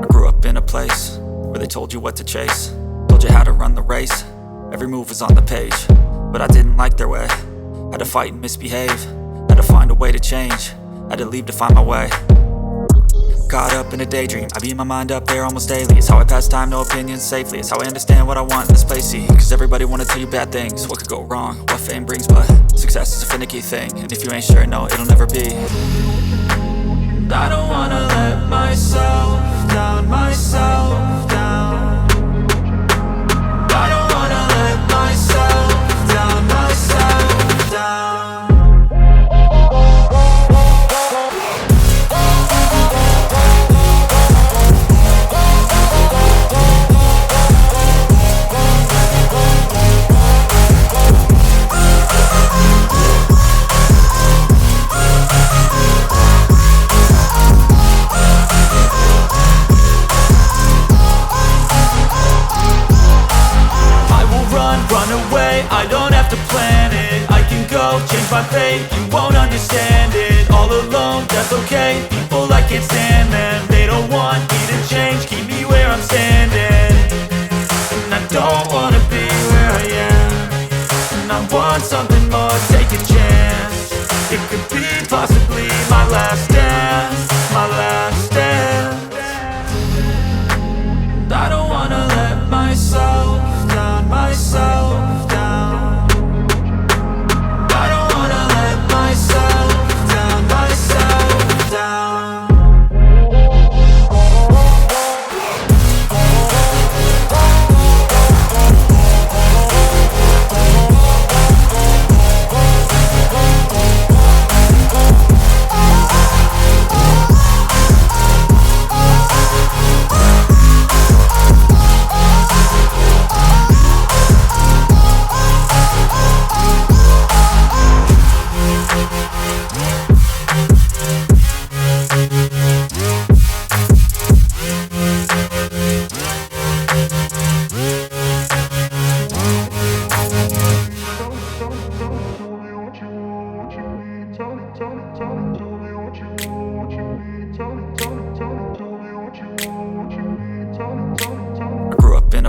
grew up in a place where they told you what to chase, told you how to run the race. Every move was on the page, but I didn't like their way. Had to fight and misbehave, had to find a way to change, had to leave to find my way. Caught up in a daydream, I beat my mind up there almost daily. It's how I pass time, no opinions safely. It's how I understand what I want in this place, see. Cause everybody wanna tell you bad things, what could go wrong, what fame brings. But success is a finicky thing, and if you ain't sure, no, it'll never be. I don't wanna let myself down, myself down. I don't wanna let myself down, myself down. I don't have to plan it, I can go change my fate. You won't understand it, all alone, that's okay. People I can't stand them, they don't want me to change. Keep me where I'm standing, and I don't wanna be where I am. And I want something more, take a chance. It could be possibly my last dance, my last dance. I don't wanna let myself down, myself down.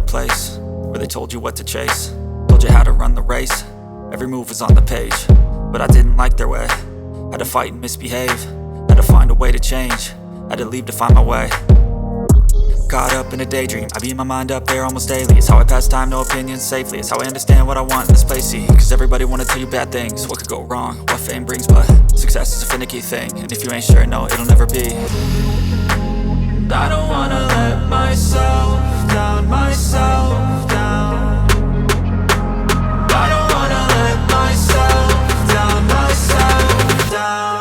Place where they told you what to chase, told you how to run the race. Every move was on the page, but I didn't like their way. Had to fight and misbehave, had to find a way to change, had to leave to find my way. Caught up in a daydream, I beat my mind up there almost daily. It's how I pass time, no opinions safely. It's how I understand what I want in this place, see. Cause everybody wanna tell you bad things, what could go wrong, what fame brings. But success is a finicky thing, and if you ain't sure, no, it'll never be. I don't wanna let myself down, myself down. I don't wanna let myself down, myself down.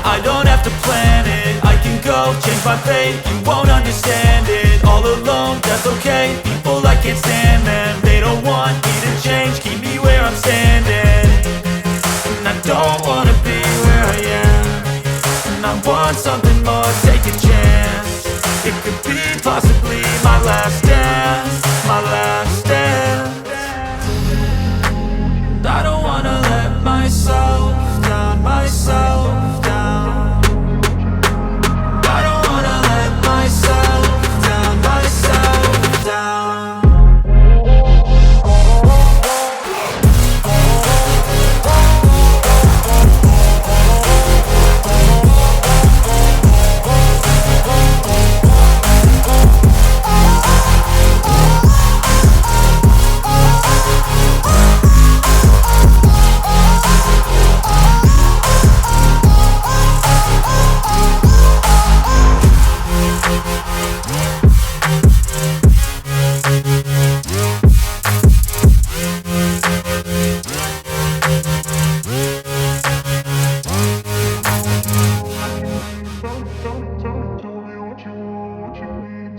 I don't have to plan it, I can go change my fate. You won't understand it, all alone, that's okay. People I can't stand them, they don't want me to change. Keep me where I'm standing, and I don't wanna be where I am. And I want something more, take a chance. It could be possibly my last dance, my last dance. I don't wanna let myself down, myself down.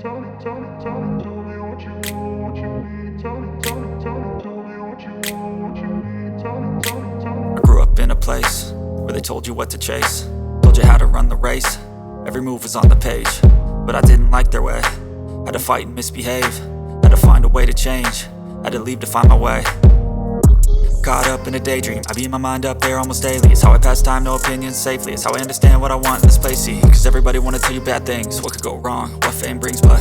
I grew up in a place where they told you what to chase, told you how to run the race. Every move was on the page, but I didn't like their way. Had to fight and misbehave, had to find a way to change, had to leave to find my way. Caught up in a daydream, I beat my mind up there almost daily. It's how I pass time, no opinions safely. It's how I understand what I want in this place, see. Cause everybody wanna tell you bad things, what could go wrong, what fame brings, but